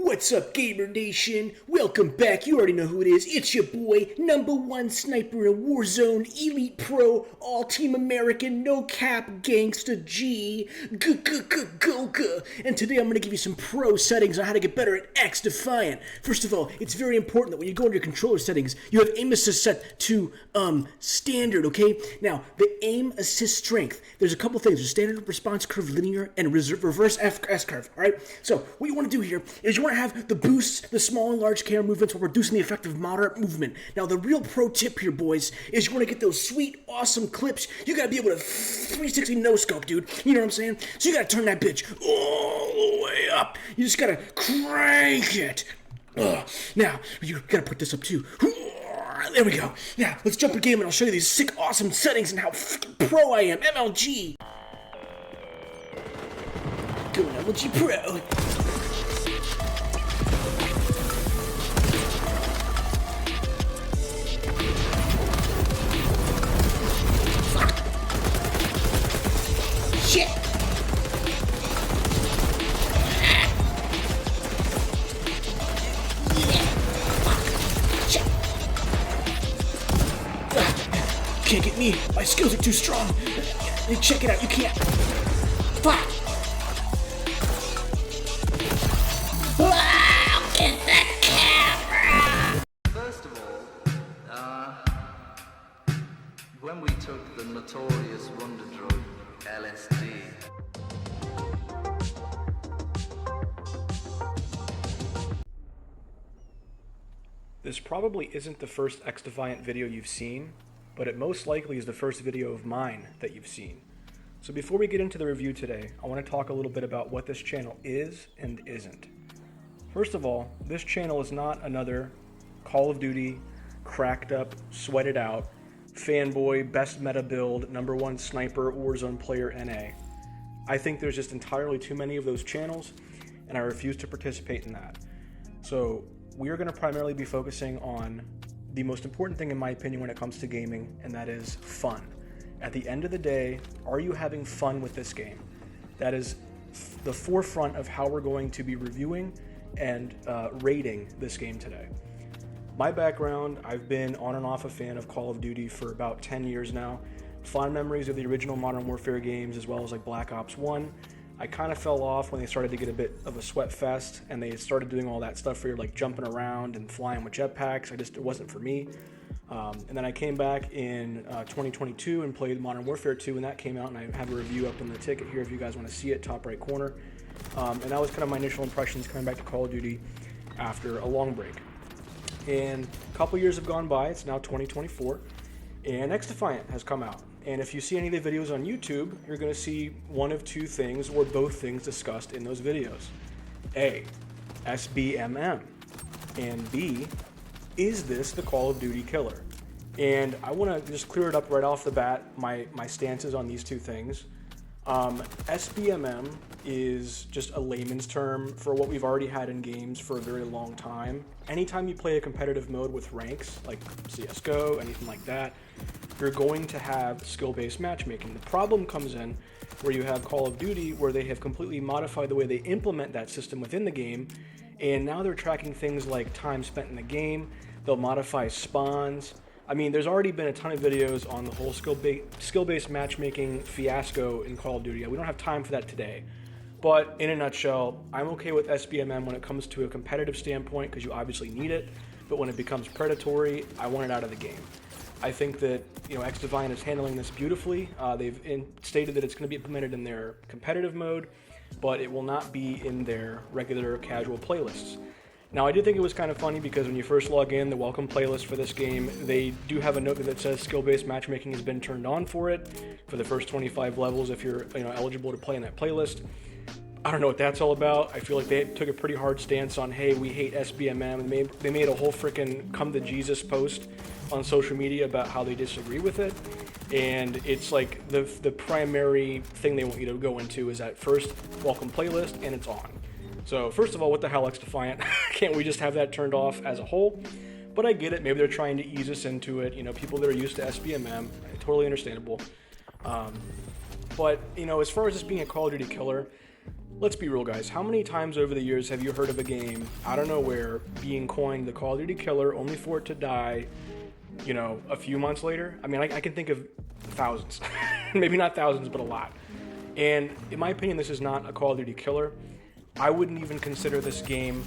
What's up, Gamer Nation? Welcome back. You already know who it is. It's your boy, #1 sniper in Warzone, Elite Pro, All-Team American, No Cap Gangsta G, Goga. And today I'm going to give you some pro settings on how to get better at xDefiant. First of all, it's very important that when you go into your controller settings, you have aim assist set to standard, okay? Now, the aim assist strength, there's a couple things. There's standard response curve linear and reverse S curve, all right? So what you want to do here is you want to have the boosts, the small and large camera movements while reducing the effect of moderate movement. Now, the real pro tip here, boys, is you want to get those sweet, awesome clips. You got to be able to 360 no-scope, dude. You know what I'm saying? So you got to turn that bitch all the way up. You just got to crank it. Now, you got to put this up, too. There we go. Now, let's jump in game and I'll show you these sick, awesome settings and how pro I am. MLG. Going MLG Pro. Shit! Can't get me. My skills are too strong. Check it out. You can't. Fuck! Get the camera! First of all, when we took the notorious wonder drug LSD. This probably isn't the first xDefiant video you've seen, but it most likely is the first video of mine that you've seen. So before we get into the review today, I want to talk a little bit about what this channel is and isn't. First of all, this channel is not another Call of Duty, cracked up, sweated out, fanboy, best meta build, #1 sniper, Warzone player NA. I think there's just entirely too many of those channels, and I refuse to participate in that. So we are going to primarily be focusing on the most important thing in my opinion when it comes to gaming, and that is fun. At the end of the day, are you having fun with this game? That is the forefront of how we're going to be reviewing and rating this game today. My background, I've been on and off a fan of Call of Duty for about 10 years now. Fond memories of the original Modern Warfare games as well as like Black Ops 1. I kind of fell off when they started to get a bit of a sweat fest and they started doing all that stuff where you're like jumping around and flying with jetpacks. It wasn't for me. And then I came back in 2022 and played Modern Warfare 2 when that came out, and I have a review up in the ticket here if you guys want to see it, top right corner. And that was kind of my initial impressions coming back to Call of Duty after a long break. And a couple years have gone by, it's now 2024, and xDefiant has come out. And if you see any of the videos on YouTube, you're going to see one of two things or both things discussed in those videos. A, SBMM, and B, is this the Call of Duty killer? And I want to just clear it up right off the bat, my stances on these two things. SBMM is just a layman's term for what we've already had in games for a very long time. Anytime you play a competitive mode with ranks, like CSGO, anything like that, you're going to have skill-based matchmaking. The problem comes in where you have Call of Duty, where they have completely modified the way they implement that system within the game, and now they're tracking things like time spent in the game. They'll modify spawns. I mean, there's already been a ton of videos on the whole skill-based matchmaking fiasco in Call of Duty. We don't have time for that today. But in a nutshell, I'm okay with SBMM when it comes to a competitive standpoint because you obviously need it. But when it becomes predatory, I want it out of the game. I think that xDefiant is handling this beautifully. They've stated that it's going to be implemented in their competitive mode, but it will not be in their regular casual playlists. Now, I did think it was kind of funny because when you first log in, the welcome playlist for this game, they do have a note that says skill-based matchmaking has been turned on for it for the first 25 levels if you're eligible to play in that playlist. I don't know what that's all about. I feel like they took a pretty hard stance on, hey, we hate SBMM, and they made a whole freaking come to Jesus post on social media about how they disagree with it. And it's like the primary thing they want you to go into is that first welcome playlist, and it's on. So first of all, what the hell, xDefiant? Can't we just have that turned off as a whole? But I get it. Maybe they're trying to ease us into it. People that are used to SBMM, totally understandable. But as far as this being a Call of Duty killer, Let's be real, guys. How many times over the years have you heard of a game out of nowhere being coined the Call of Duty killer, only for it to die, you know, a few months later? I mean, I can think of thousands. Maybe not thousands, but a lot. And in my opinion, this is not a Call of Duty killer. I wouldn't even consider this game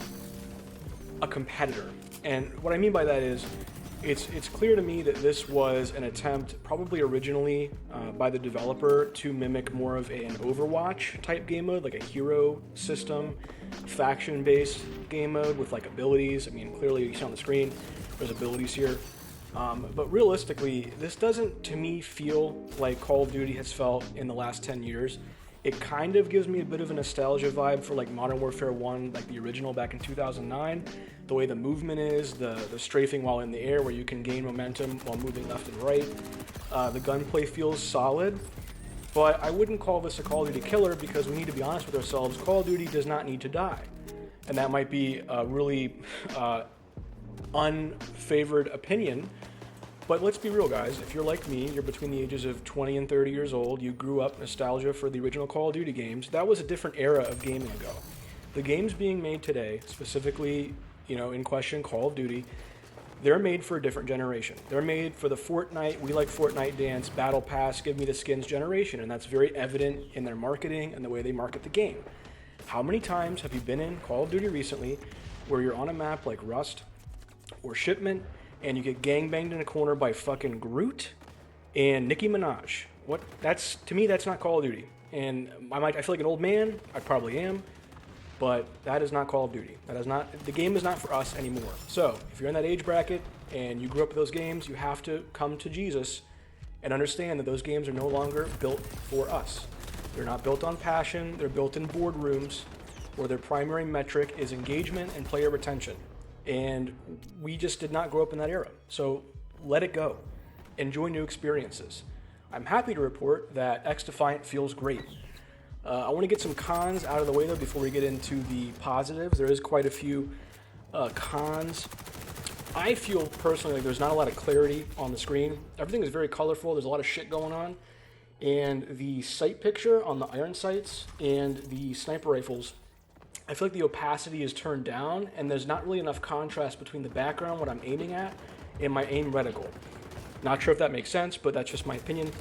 a competitor. And what I mean by that is, it's clear to me that this was an attempt, probably originally by the developer, to mimic more of an Overwatch type game mode, like a hero system, faction-based game mode with like abilities. I mean, clearly you see on the screen, there's abilities here. But realistically, this doesn't, to me, feel like Call of Duty has felt in the last 10 years. It kind of gives me a bit of a nostalgia vibe for like Modern Warfare 1, like the original back in 2009. The way the movement is, the strafing while in the air where you can gain momentum while moving left and right. The gunplay feels solid, but I wouldn't call this a Call of Duty killer because we need to be honest with ourselves. Call of Duty does not need to die. And that might be a really unfavored opinion. But let's be real, guys. If you're like me, you're between the ages of 20 and 30 years old, you grew up nostalgia for the original Call of Duty games. That was a different era of gaming ago. The games being made today, specifically, you know, in question, Call of Duty, they're made for a different generation. They're made for the Fortnite, we like Fortnite dance, Battle Pass, give me the skins generation. And that's very evident in their marketing and the way they market the game. How many times have you been in Call of Duty recently where you're on a map like Rust or Shipment and you get gangbanged in a corner by fucking Groot and Nicki Minaj? That's, to me, that's not Call of Duty. And I feel like an old man, I probably am, but that is not Call of Duty. That is not, the game is not for us anymore. So, if you're in that age bracket and you grew up with those games, you have to come to Jesus and understand that those games are no longer built for us. They're not built on passion, they're built in boardrooms where their primary metric is engagement and player retention. And we just did not grow up in that era. So let it go. Enjoy new experiences. I'm happy to report that xDefiant feels great. I want to get some cons out of the way though before we get into the positives. There is quite a few cons. I feel personally like there's not a lot of clarity on the screen. Everything is very colorful. There's a lot of shit going on. And the sight picture on the iron sights and the sniper rifles, I feel like the opacity is turned down and there's not really enough contrast between the background, what I'm aiming at, and my aim reticle. Not sure if that makes sense, but that's just my opinion.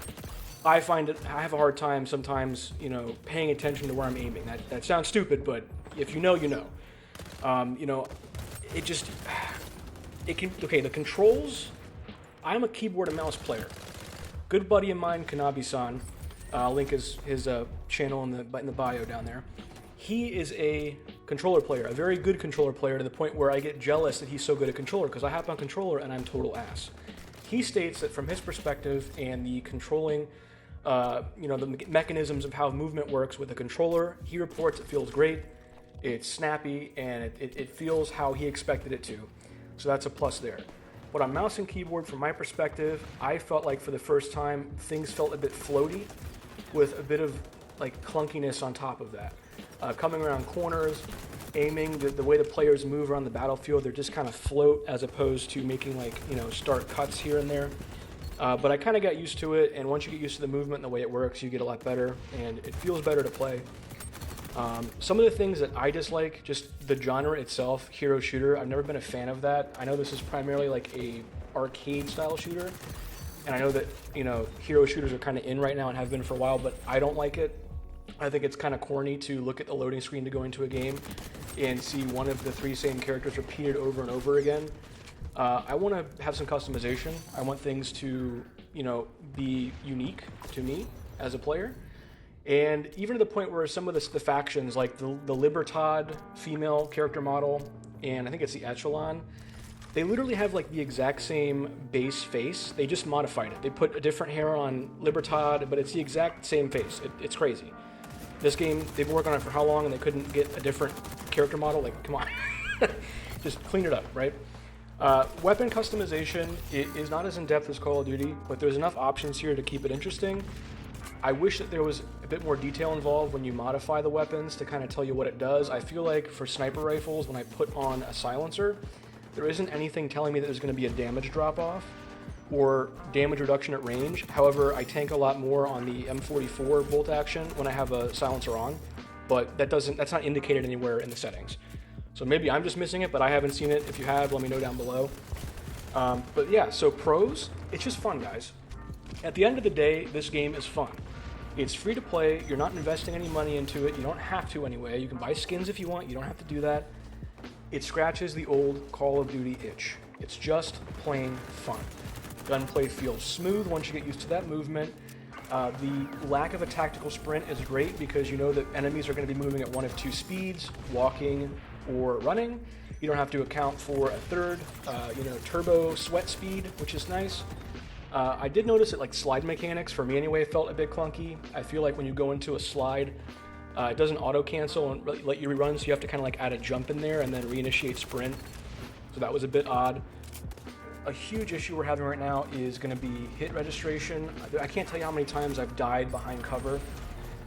I have a hard time sometimes, you know, paying attention to where I'm aiming. That sounds stupid, but if you know, you know. You know, okay, the controls, I'm a keyboard and mouse player. Good buddy of mine, Kanabi-san, link his channel in the bio down there. He is a controller player, a very good controller player, to the point where I get jealous that he's so good at controller because I hop on controller and I'm total ass. He states that from his perspective and the controlling, you know, the mechanisms of how movement works with a controller, he reports it feels great, it's snappy, and it feels how he expected it to. So that's a plus there. But on mouse and keyboard, from my perspective, I felt like for the first time, things felt a bit floaty with a bit of like clunkiness on top of that. Coming around corners, aiming, the way the players move around the battlefield, they're just kind of float as opposed to making like, you know, start cuts here and there. But I kind of got used to it, and once you get used to the movement and the way it works, you get a lot better, and it feels better to play. Some of the things that I dislike, just the genre itself, hero shooter, I've never been a fan of that. I know this is primarily like a arcade style shooter, and I know that, you know, hero shooters are kind of in right now and have been for a while, but I don't like it. I think it's kind of corny to look at the loading screen to go into a game and see one of the three same characters repeated over and over again. I want to have some customization. I want things to, you know, be unique to me as a player. And even to the point where some of the factions, like the Libertad female character model, and I think it's the Echelon, they literally have like the exact same base face. They just modified it. They put a different hair on Libertad, but it's the exact same face. It's crazy. This game, they've been working on it for how long and they couldn't get a different character model? Like, come on. Just clean it up, right? Weapon customization is not as in-depth as Call of Duty, but there's enough options here to keep it interesting. I wish that there was a bit more detail involved when you modify the weapons to kind of tell you what it does. I feel like for sniper rifles, when I put on a silencer, there isn't anything telling me that there's going to be a damage drop-off or damage reduction at range. However, I tank a lot more on the M44 bolt action when I have a silencer on. but that's not indicated anywhere in the settings. So maybe I'm just missing it, but I haven't seen it. If you have, let me know down below. But yeah, so pros, it's just fun, guys. At the end of the day, this game is fun. It's free to play. You're not investing any money into it. You don't have to anyway. You can buy skins if you want. You don't have to do that. It scratches the old Call of Duty itch. It's just plain fun. Gunplay feels smooth once you get used to that movement. The lack of a tactical sprint is great because you know that enemies are going to be moving at one of two speeds, walking or running. You don't have to account for a third, turbo sweat speed, which is nice. I did notice that like slide mechanics, for me anyway, felt a bit clunky. I feel like when you go into a slide, it doesn't auto cancel and let you rerun, so you have to kind of like add a jump in there and then reinitiate sprint. So that was a bit odd. A huge issue we're having right now is going to be hit registration. I can't tell you how many times I've died behind cover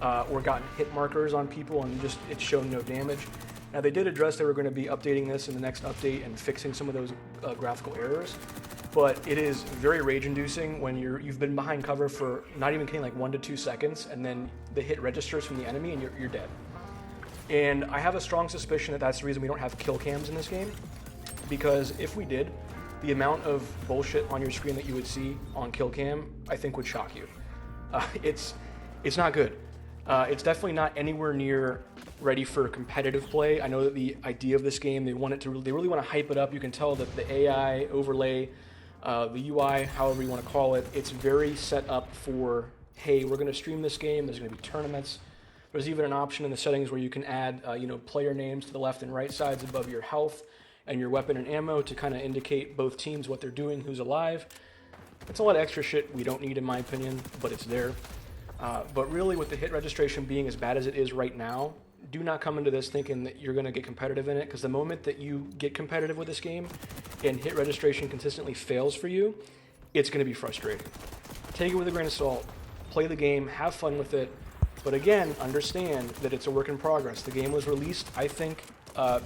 or gotten hit markers on people and just it's shown no damage. Now they did address they were going to be updating this in the next update and fixing some of those graphical errors, but it is very rage-inducing when you've been behind cover for not even kidding like 1 to 2 seconds, and then the hit registers from the enemy and you're dead. And I have a strong suspicion that that's the reason we don't have kill cams in this game, because if we did, the amount of bullshit on your screen that you would see on kill cam, I think would shock you. It's not good. It's definitely not anywhere near ready for competitive play. I know that the idea of this game, they really want to hype it up. You can tell that the AI overlay, the UI, however you want to call it, it's very set up for, hey, we're going to stream this game. There's going to be tournaments. There's even an option in the settings where you can add, player names to the left and right sides above your health and your weapon and ammo to kind of indicate both teams what they're doing, who's alive. It's a lot of extra shit we don't need in my opinion, but it's there. But really with the hit registration being as bad as it is right now, do not come into this thinking that you're going to get competitive in it, because the moment that you get competitive with this game and hit registration consistently fails for you, it's going to be frustrating. Take it with a grain of salt, play the game, have fun with it, but again, understand that it's a work in progress. The game was released, I think,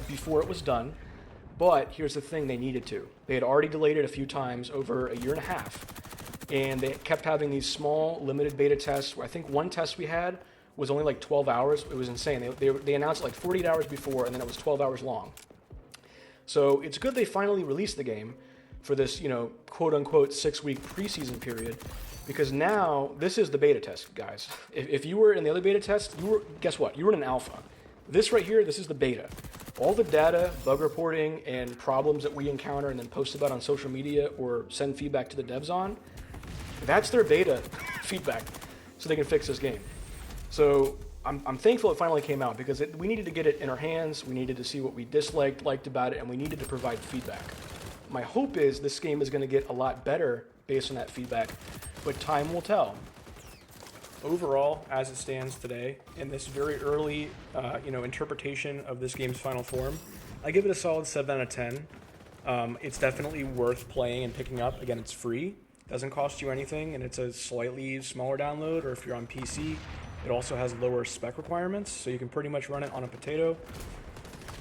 before it was done. But here's the thing, they needed to. They had already delayed it a few times over a year and a half. And they kept having these small, limited beta tests. Where I think one test we had was only like 12 hours. It was insane. They announced it like 48 hours before, and then it was 12 hours long. So it's good they finally released the game for this, quote-unquote 6-week preseason period. Because now, this is the beta test, guys. If you were in the other beta test, guess what? You were in an alpha. This right here, this is the beta. All the data, bug reporting, and problems that we encounter and then post about on social media or send feedback to the devs on, that's their beta feedback, so they can fix this game. So I'm thankful it finally came out, because we needed to get it in our hands, we needed to see what we liked about it, and we needed to provide feedback. My hope is this game is going to get a lot better based on that feedback, but time will tell. Overall, as it stands today, in this very early, interpretation of this game's final form, I give it a solid 7 out of 10. It's definitely worth playing and picking up. Again, it's free, doesn't cost you anything, and it's a slightly smaller download, or if you're on PC, it also has lower spec requirements, so you can pretty much run it on a potato.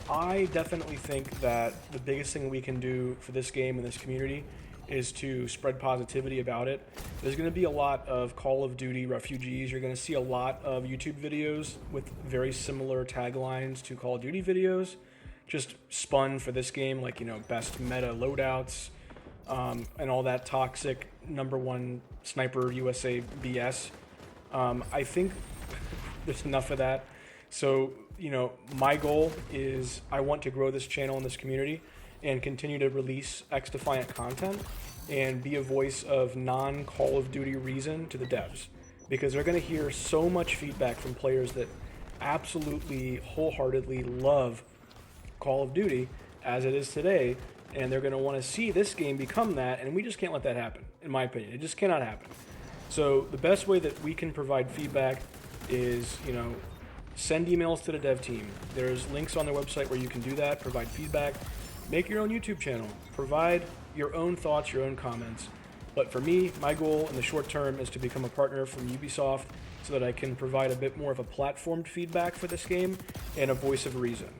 I definitely think that the biggest thing we can do for this game and this community is to spread positivity about it. There's going to be a lot of Call of Duty refugees. You're going to see a lot of YouTube videos with very similar taglines to Call of Duty videos, just spun for this game, like, best meta loadouts, and all that toxic #1 Sniper USA BS. I think there's enough of that. So, my goal is I want to grow this channel and this community and continue to release xDefiant content and be a voice of non-Call of Duty reason to the devs, because they're going to hear so much feedback from players that absolutely wholeheartedly love Call of Duty as it is today, and they're going to want to see this game become that, and we just can't let that happen, in my opinion. It just cannot happen. So the best way that we can provide feedback is, send emails to the dev team. There's links on their website where you can do that, provide feedback. Make your own YouTube channel. Provide your own thoughts, your own comments. But for me, my goal in the short term is to become a partner from Ubisoft so that I can provide a bit more of a platformed feedback for this game and a voice of reason.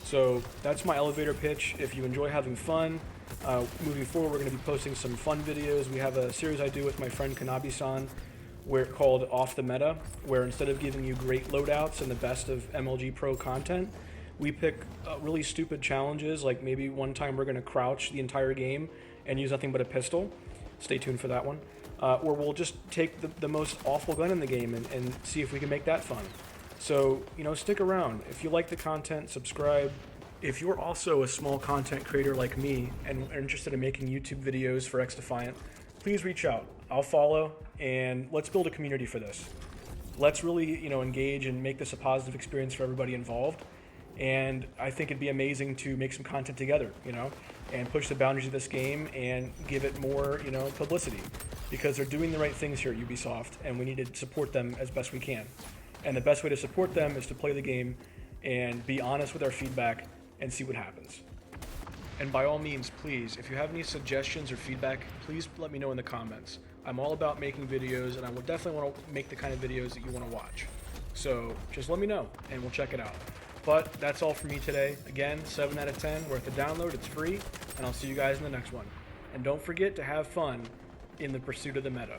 So that's my elevator pitch. If you enjoy having fun, moving forward, we're going to be posting some fun videos. We have a series I do with my friend Kanabi-san where called Off the Meta, where instead of giving you great loadouts and the best of MLG Pro content, we pick really stupid challenges, like maybe one time we're going to crouch the entire game and use nothing but a pistol. Stay tuned for that one. Or we'll just take the most awful gun in the game and see if we can make that fun. So, stick around. If you like the content, subscribe. If you're also a small content creator like me and are interested in making YouTube videos for xDefiant, please reach out. I'll follow, and let's build a community for this. Let's really, engage and make this a positive experience for everybody involved. And I think it'd be amazing to make some content together, and push the boundaries of this game and give it more, publicity, because they're doing the right things here at Ubisoft, and we need to support them as best we can. And the best way to support them is to play the game and be honest with our feedback and see what happens. And by all means, please, if you have any suggestions or feedback, please let me know in the comments. I'm all about making videos, and I will definitely want to make the kind of videos that you want to watch. So just let me know, and we'll check it out. But that's all for me today. Again, 7 out of 10, worth the download, it's free, and I'll see you guys in the next one. And don't forget to have fun in the pursuit of the meta.